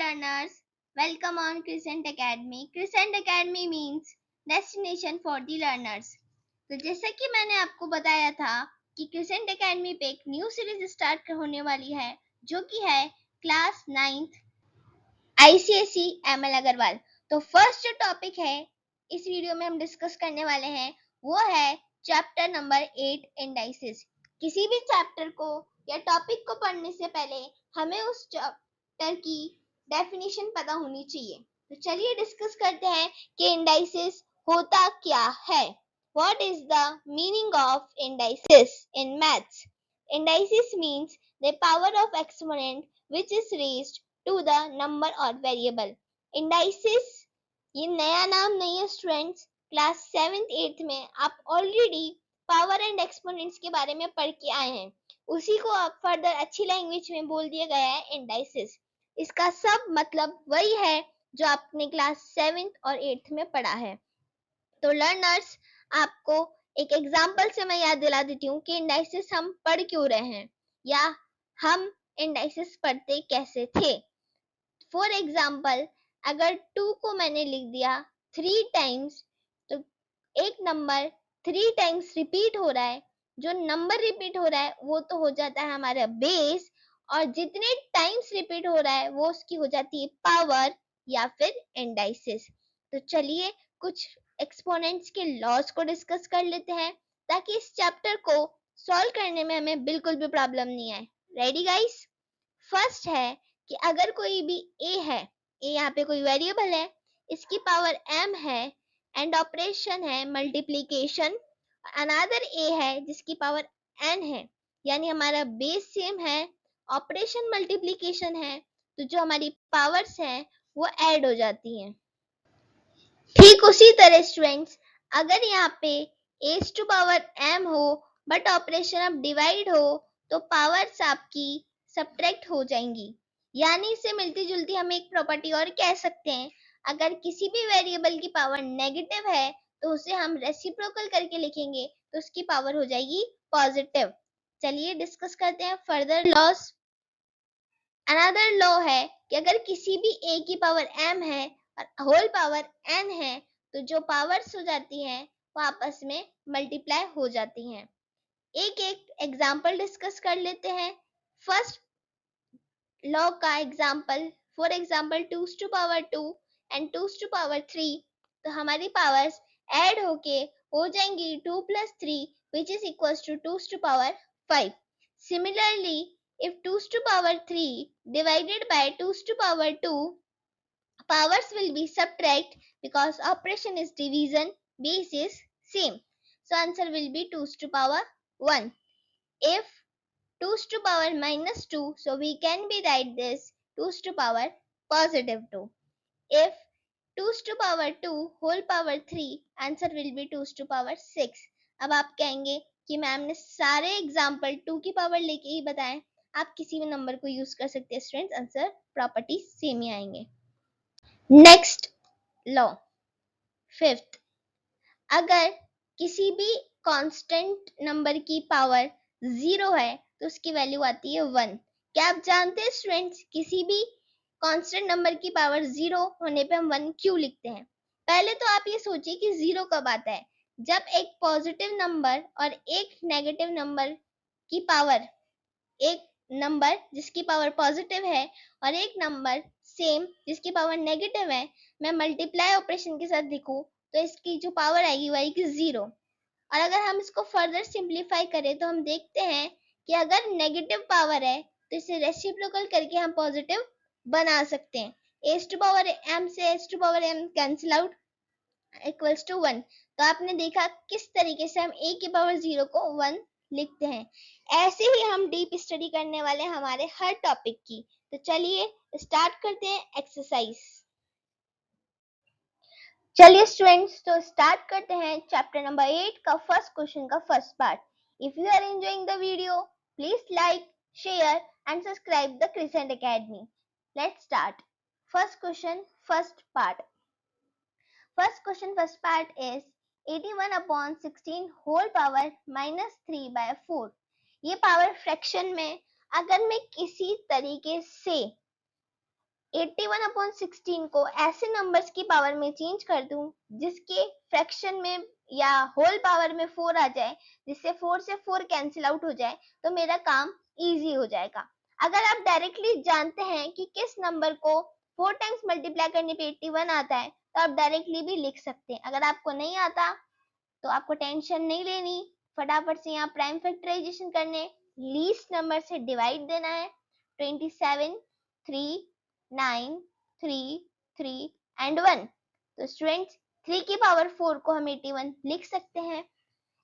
learners, welcome on Crescent Academy. Crescent Academy means destination for the learners. तो जैसा कि मैंने आपको बताया था कि क्रिसेंट एकेडमी पे एक न्यू सीरीज स्टार्ट होने वाली है जो कि है class 9th ICSE ML Agarwal. तो फर्स्ट जो टॉपिक है इस वीडियो में हम डिस्कस करने वाले हैं वो है चैप्टर नंबर 8 इंडाइसेस। किसी भी चैप्टर को या टॉपिक को पढ़ने से पहले हमें उस चैप्टर की डेफिनेशन पता होनी चाहिए। तो चलिए डिस्कस करते हैं कि इंडाइसेस होता क्या है। What is the meaning of indices in maths? Indices means the power of exponent which is raised to the number or variable. Indices ये नया नाम नहीं है स्टूडेंट्स। क्लास 7th 8th में आप ऑलरेडी पावर एंड एक्सपोनेंट्स के बारे में पढ़ के आए हैं, उसी को आप फर्दर अच्छी लैंग्वेज में बोल दिया गया है इंडाइसेस। इसका सब मतलब वही है जो आपने क्लास 7th और 8th में पढ़ा है। तो लर्नर्स, आपको एक एग्जाम्पल से मैं याद दिला देती हूँ कि इंडाइसेस हम पढ़ क्यों रहे हैं या हम इंडाइसेस पढ़ते कैसे थे। फॉर एग्जाम्पल, अगर 2 को मैंने लिख दिया 3 टाइम्स तो एक नंबर 3 टाइम्स रिपीट हो रहा है, जो नंबर रिपीट हो रहा है वो तो हो जाता है हमारा बेस, और जितने टाइम्स रिपीट हो रहा है वो उसकी हो जाती है पावर या फिर इंडाइसेस। तो चलिए कुछ एक्सपोनेंट्स के लॉज को डिस्कस कर लेते हैं ताकि इस चैप्टर को सॉल्व करने में हमें बिल्कुल भी प्रॉब्लम नहीं आए। Ready guys? फर्स्ट है कि अगर कोई भी a है, a यहाँ पे कोई वेरिएबल है, इसकी पावर m है एंड ऑपरेशन है मल्टीप्लीकेशन, अनदर a है जिसकी पावर n है, यानी हमारा बेस सेम है, ऑपरेशन मल्टीप्लीकेशन है, तो जो हमारी पावर्स हैं वो ऐड हो जाती हैं। ठीक उसी तरह स्टूडेंट्स, अगर यहाँ पे a टू पावर m हो बट ऑपरेशन अब डिवाइड हो तो पावर्स आपकी सब्ट्रैक्ट हो जाएंगी, यानी इसे मिलती जुलती हम एक प्रॉपर्टी और कह सकते हैं। अगर किसी भी वेरिएबल की पावर नेगेटिव है तो उसे हम रेसिप्रोकल करके लिखेंगे तो उसकी पावर हो जाएगी पॉजिटिव। चलिए डिस्कस करते हैं फर्दर लॉस। अनदर लॉ है कि अगर किसी भी a की पावर m है और होल पावर n है तो जो पावर्स हो जाती हैं वो आपस में मल्टीप्लाई हो जाती हैं। एक एक एग्जाम्पल डिस्कस कर लेते हैं। फर्स्ट लॉ का example, for example 2 to power 2 and 2 to power 3, तो हमारी पावर्स ऐड होके हो जाएंगी 2 plus 3 which is equals to 2 to power 5. Similarly, if 2 to power 3 divided by 2 to power 2, powers will be subtract because operation is division, base is same. So answer will be 2 to power 1. If 2 to power minus 2, so we can be write this 2 to power positive 2. If 2 to power 2 whole power 3, answer will be 2 to power 6. अब आप कहेंगे कि ma'am ने सारे example 2 की power लेके ही बताए। आप किसी भी नंबर को यूज कर सकते हैं स्टूडेंट्स, आंसर प्रॉपर्टी सेम ही आएंगे। नेक्स्ट लॉ, फिफ्थ, अगर किसी भी कांस्टेंट नंबर की पावर 0 है तो उसकी वैल्यू आती है 1। क्या आप जानते हैं स्टूडेंट्स किसी भी कांस्टेंट नंबर की पावर 0 होने पे हम 1 क्यों लिखते हैं? पहले तो आप ये सोचिए कि 0 कब आता है, जब एक पॉजिटिव नंबर और एक नेगेटिव नंबर की पावर, एक नंबर जिसकी पावर पॉजिटिव है और एक नंबर सेम जिसकी पावर नेगेटिव है, मैं मल्टीप्लाई ऑपरेशन के साथ लिखूं तो इसकी जो पावर आएगी वो आएगी 0। और अगर हम इसको फर्दर सिंप्लीफाई करें तो हम देखते हैं कि अगर नेगेटिव पावर है तो इसे रेसिप्रोकल करके हम पॉजिटिव बना सकते हैं। a टू पावर m से a to power m cancel out equals to 1। तो आपने देखा किस तरीके से हम a की पावर 0 को 1 लिखते हैं। ऐसे ही हम डीप स्टडी करने वाले हैं हमारे हर टॉपिक की। तो चलिए स्टार्ट करते हैं एक्सरसाइज। चलिए स्टूडेंट्स, तो स्टार्ट करते हैं चैप्टर नंबर 8 का फर्स्ट क्वेश्चन का first part. If you are enjoying the video, please like, share and subscribe the crescent academy. Let's start. First question first part. First question first part is 81/16 whole power -3/4। ये power fraction में अगर मैं किसी तरीके से 81 upon 16 को ऐसे numbers की पावर में चेंज कर दूं जिसके फ्रैक्शन में या होल पावर में 4 आ जाए, जिससे 4 से 4 कैंसिल आउट हो जाए, तो मेरा काम इजी हो जाएगा। अगर आप डायरेक्टली जानते हैं कि किस नंबर को 4 टाइम्स मल्टीप्लाई करने पे 81 आता है, तो आप डायरेक्टली भी लिख सकते हैं। अगर आपको नहीं आता तो आपको टेंशन नहीं लेनी, फटाफट से यहाँ प्राइम फैक्टराइजेशन करने, लीस्ट नंबर से डिवाइड देना है। 27, 3, 9, 3, 3 एंड 1। तो स्टूडेंट्स 3 की पावर 4 को हम 81 लिख सकते हैं।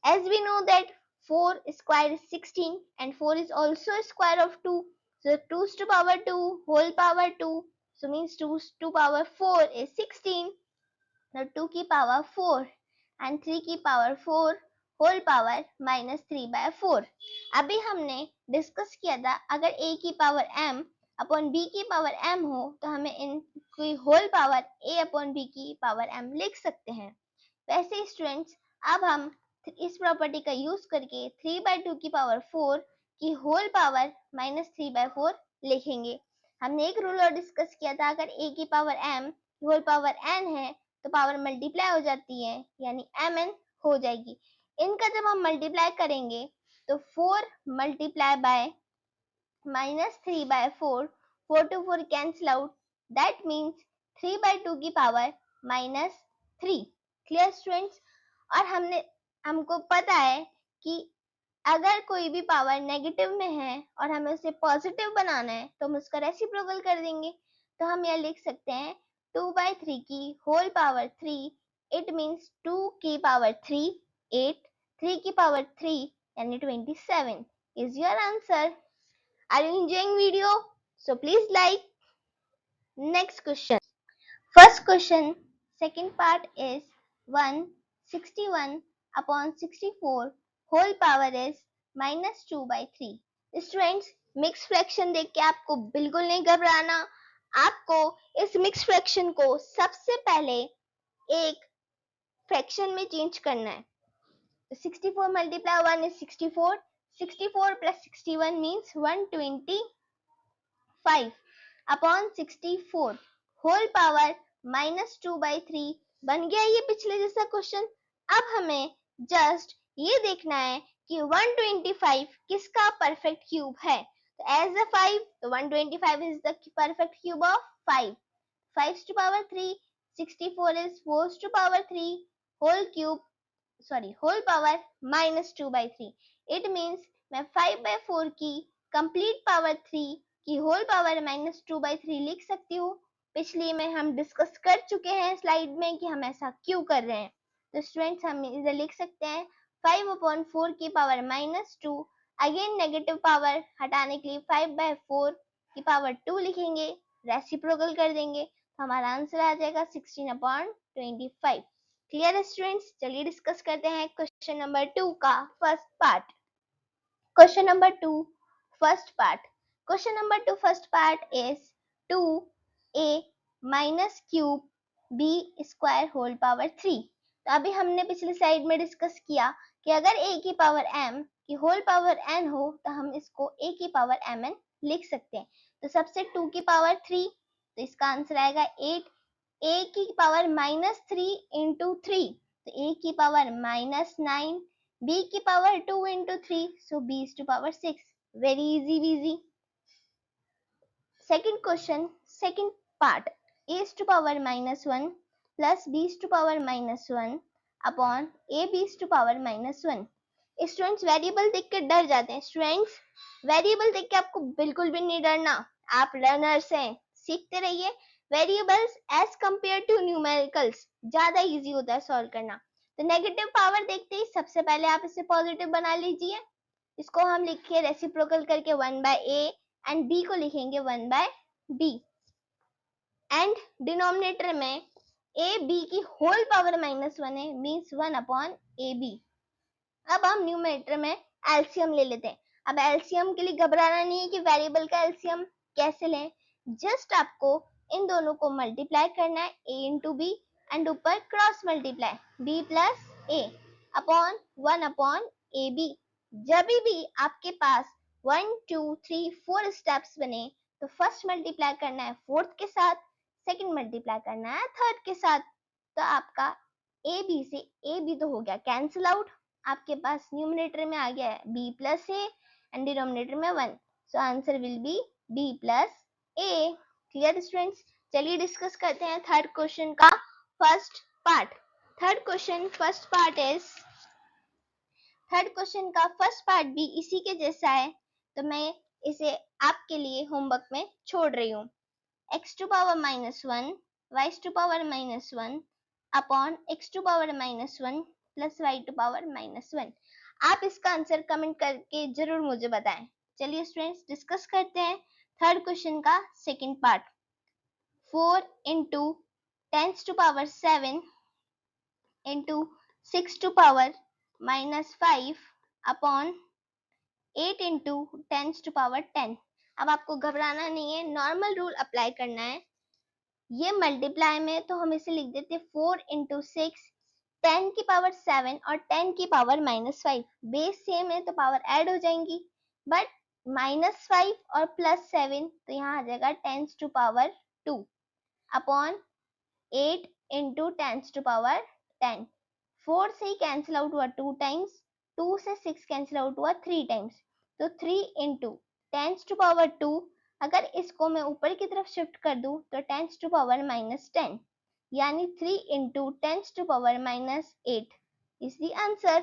As we know that 4 square is 16 and 4 is also a square of 2. So 2 to power 2 whole power 2. So means 2 to power 4 is 16. Now 2 की power 4 and 3 की power 4 whole power minus 3 by 4. अभी हमने discuss किया था अगर a की power m upon b की power m हो तो हमें इनकी whole power a upon b की पावर m लिख सकते हैं। वैसे स्टूडेंट्स अब हम इस प्रॉपर्टी का यूज करके 3/2 की पावर 4 की होल पावर माइनस 3/4 लिखेंगे। हमने एक रूल और डिस्कस किया था, अगर a की power m whole power n है तो पावर मल्टीप्लाई हो जाती है, यानी mn हो जाएगी। इनका जब हम मल्टीप्लाई करेंगे तो 4 multiply by minus 3/4, 4 to 4 cancel out, that means 3/2 की पावर माइनस 3। Clear students? और हमको पता है कि अगर कोई भी पावर नेगेटिव में है और हमें उसे पॉजिटिव बनाना है तो हम उसका रेसिप्रोकल कर देंगे। तो हम यह लिख सकते हैं 2/3 की होल पावर 3, इट मीन्स 2 की पावर 3 8, 3 की पावर 3 यानी 27 is your answer. Are you enjoying video? So please like. Next question. First question, second part is 161 upon 64 whole power is minus 2/3. Students, mix fraction देख के आपको बिल्कुल नहीं घबराना। आपको इस मिक्स फ्रैक्शन को सबसे पहले एक फ्रैक्शन में चेंज करना है। 64 multiply 1 is 64. 64 plus 61 means 125 upon 64 whole power minus 2/3 बन गया ये पिछले जैसा क्वेश्चन। अब हमें जस्ट ये देखना है कि 125 किसका परफेक्ट क्यूब है। तो एज अ 5 तो 125 is the perfect cube of 5, 5 to power 3, 64 is 4 to power 3 whole cube, sorry whole power minus 2/3. It means मैं 5/4 की कंप्लीट पावर 3 की होल पावर माइनस 2/3 लिख सकती हूँ। पिछली में हम डिस्कस कर चुके हैं स्लाइड में कि हम ऐसा क्यों कर रहे हैं। तो स्टूडेंट्स हम इधर लिख सकते हैं 5/4 की power minus 2, again negative power हटाने के लिए 5/4 की पावर 2 लिखेंगे, रेसिप्रोकल कर देंगे तो हमारा आंसर आ जाएगा 16/25। क्लियर है स्टूडेंट्स? चलिए डिस्कस करते हैं क्वेश्चन नंबर 2 का first part. Question number 2 first part. Question number 2 first part is 2a minus cube b square whole power 3। तो अभी हमने पिछली स्लाइड में डिस्कस किया कि अगर a की पावर m की होल पावर n हो तो हम इसको a की पावर mn लिख सकते हैं। तो सबसे 2 की पावर 3 तो इसका आंसर आएगा 8, a की पावर माइनस 3 इंटू 3 तो a की पावर माइनस 9, b की power 2 into 3 so b is to power 6। Very easy वीजी। Second question, second part, a is to power minus 1 plus b is to power minus 1 upon a b is to power minus 1। Students variable देख के डर जाते हैं। Students variable देख के आपको बिल्कुल भी नहीं डरना, आप लर्नर्स हैं, सीखते रहिए। Variables as compare to numericals ज्यादा इजी होता है सॉल्व करना। तो नेगेटिव पावर देखते ही सबसे पहले आप इसे पॉजिटिव बना लीजिए। इसको हम लिखिए रेसिप्रोकल करके 1/a एंड b को लिखेंगे 1/b एंड डिनोमिनेटर में a b की होल पावर माइनस 1 है, मीन्स 1 अपॉन ए बी। अब हम न्यूमरेटर में एलसीएम ले लेते हैं। अब एलसीएम के लिए घबराना नहीं है कि वेरिएबल का एलसीएम कैसे लें, जस्ट आपको इन दोनों को मल्टीप्लाई करना है a इंटू बी एंड ऊपर cross multiply b plus a upon 1 upon A B. जब भी आपके पास 1 2 3 4 स्टेप्स बने तो फर्स्ट मल्टीप्लाई करना है फोर्थ के साथ, सेकंड मल्टीप्लाई करना है थर्ड के साथ। तो आपका ए बी से ए बी तो हो गया कैंसिल आउट, आपके पास न्यूमरेटर में आ गया है b plus A and denominator में 1, so answer will be b plus A. Clear students? चलिए डिस्कस करते हैं थर्ड क्वेश्चन का first part. Third question first part is, third question का फर्स्ट पार्ट भी इसी के जैसा है, तो मैं इसे आपके लिए होमवर्क में छोड़ रही हूँ। x to power minus 1 y to power minus 1 upon x to power minus 1 plus y to power minus 1। आप इसका आंसर कमेंट करके जरूर मुझे बताएं। चलिए स्टूडेंट्स डिस्कस करते हैं थर्ड क्वेश्चन का second part. 4 into 10 to power 7 into 6 to power minus 5 upon 8 into 10 to power 10। अब आपको घबराना नहीं है, नॉर्मल रूल अप्लाई करना है। ये मल्टीप्लाई में तो हम इसे लिख देते 4 इंटू 6, 10 की पावर 7 और 10 की पावर माइनस 5। बेस सेम है तो पावर ऐड हो जाएंगी, बट माइनस 5 और प्लस 7 तो यहाँ आ जाएगा 10 to power 2 upon 8 into 10 to power 10। 4 से ही कैंसिल आउट हुआ 2 टाइम्स, 2 से 6 कैंसिल आउट हुआ 3 टाइम्स, तो 3 इंटू 10 टू पावर 2। अगर इसको मैं ऊपर की तरफ शिफ्ट कर दूं तो 10 टू पावर माइनस 10, यानी 3 into 10 to power minus 8 is the answer.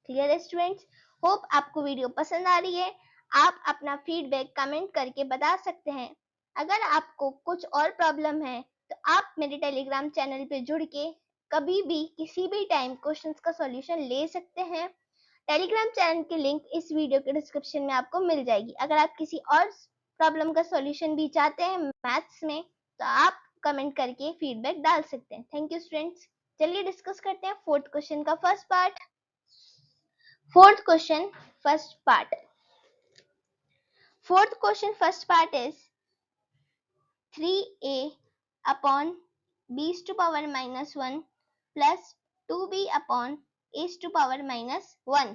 Clear है स्टूडेंट्स? होप आपको वीडियो पसंद आ रही है। आप अपना फीडबैक कमेंट करके बता सकते हैं। अगर आपको कुछ और प्रॉब्लम है तो आप मेरे टेलीग्राम चैनल पे जुड़ के कभी भी किसी भी टाइम क्वेश्चंस का सॉल्यूशन ले सकते हैं। टेलीग्राम चैनल की लिंक इस वीडियो के डिस्क्रिप्शन में आपको मिल जाएगी। अगर आप किसी और प्रॉब्लम का सॉल्यूशन भी चाहते हैं मैथ्स में तो आप कमेंट करके फीडबैक डाल सकते हैं। Thank you students. चलिए डिस्कस करते हैं फोर्थ क्वेश्चन का first part. Fourth question first part. Fourth question first part is 3a upon b to power minus 1 plus 2b upon a to power minus 1।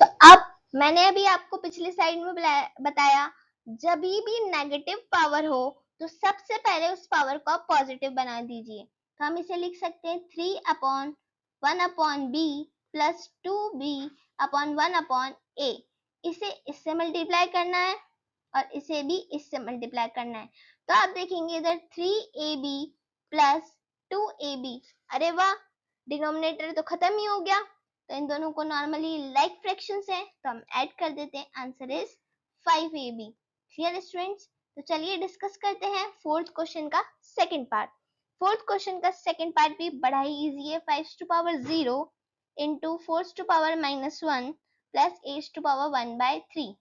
तो अब मैंने अभी आपको पिछली साइड में बताया, जब भी नेगेटिव पावर हो तो सबसे पहले उस पावर को आप पॉजिटिव बना दीजिए। तो हम इसे लिख सकते हैं 3 upon 1 upon b plus 2b upon 1 upon a। इसे इससे मल्टीप्लाई करना है और इसे भी इससे मल्टीप्लाई करना है। तो आप देखेंगे इधर 3ab प्लस 2ab, अरे वाह, डिनोमिनेटर तो खत्म ही हो गया। तो इन दोनों को नॉर्मली लाइक फ्रैक्शंस हैं तो हम ऐड कर देते हैं, answer is 5ab। Clear students? तो चलिए डिस्कस करते हैं फोर्थ क्वेश्चन का सेकंड पार्ट। फोर्थ क्वेश्चन का सेकंड पार्ट भी बड़ा ही इजी है। 5 to power 0 into 4 to power minus 1 plus 8 to power 1/3।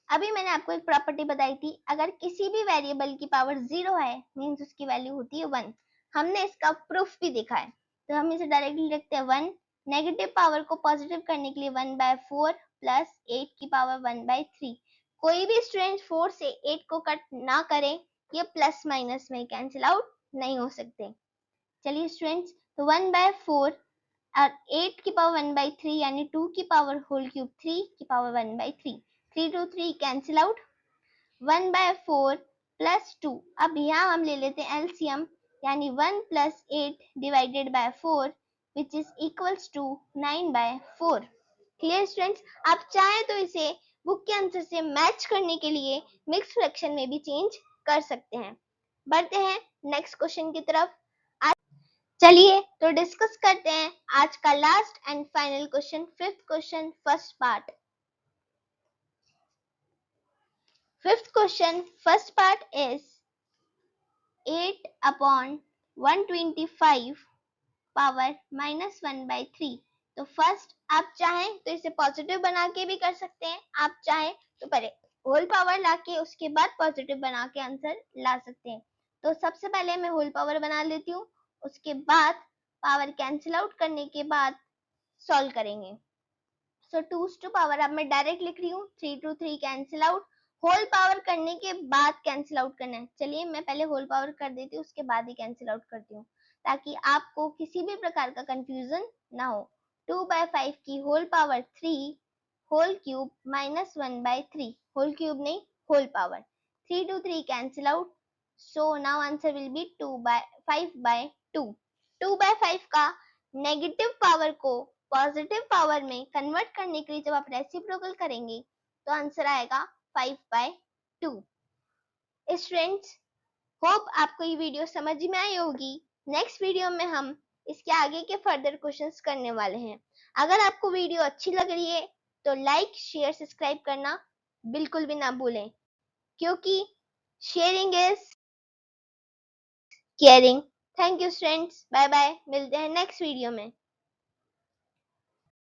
अभी मैंने आपको एक प्रॉपर्टी बताई थी, अगर किसी भी वेरिएबल की पावर 0 है मींस उसकी वैल्यू होती है 1। हमने इसका प्रूफ भी देखा है, तो हम इसे डायरेक्टली लिखते हैं 1। नेगेटिव पावर को पॉजिटिव करने के लिए 1/4 प्लस 8 की पावर 1/3। कोई भी स्टूडेंट 4 से 8 को कट ना करें, ये प्लस माइनस में कैंसिल आउट नहीं हो सकते। चलिए स्टूडेंट्स, तो 1/4 और 8 की पावर 1/3 यानी 2 की पावर होल क्यूब 3 की power 1/3। 3 to 3 cancel out, 1/4 plus 2। अब यहाँ हम ले लेते हैं एलसीएम, यानी 1 plus 8 divided by 4 which is equals to 9/4। Clear students? आप चाहे तो इसे बुक के आंसर से मैच करने के लिए मिक्स फ्रैक्शन में भी चेंज कर सकते हैं। बढ़ते हैं नेक्स्ट क्वेश्चन की तरफ। चलिए तो डिस्कस करते हैं आज का last and final question, fifth question first part. Fifth question first part is 8 upon 125 power minus 1/3। तो फर्स्ट आप चाहें तो इसे पॉजिटिव बना के भी कर सकते हैं, आप चाहें तो पहले होल पावर लाके उसके बाद पॉजिटिव बना के आंसर ला सकते हैं। तो सबसे पहले मैं होल पावर बना लेती हूँ, उसके बाद पावर कैंसिल आउट करने के बाद सॉल्व करेंगे। सो 2 टू पावर अब मैं डायरेक्ट लिख रही हूँ, 3 to 3 cancel out, whole power करने के बाद कैंसिल आउट करना है। चलिए मैं पहले होल पावर कर देती हूँ, उसके बाद ही कैंसिल आउट करती हूँ ताकि आपको किसी भी प्रकार का कंफ्यूजन ना हो। 2/5 की whole power 3 whole cube minus 1/3, whole cube नहीं whole power. 3 to 3 cancel out. So now answer will be 5 by 2. 2 by 5 का नेगेटिव पावर को पॉजिटिव पावर में कन्वर्ट करने के लिए जब आप रेसिप्रोकल करेंगे तो आंसर आएगा 5 by 2. स्टूडेंट्स, होप आपको ये वीडियो समझ में आई होगी. नेक्स्ट वीडियो में हम इसके आगे के फर्दर क्वेश्चंस करने वाले हैं. अगर आपको वीडियो अच्छी लग रही है तो लाइक शेयर सब्सक्राइब करना बिल्कुल भी ना भूलें, क्योंकि sharing is caring. Thank you students, bye bye, मिलते हैं नेक्स्ट वीडियो में.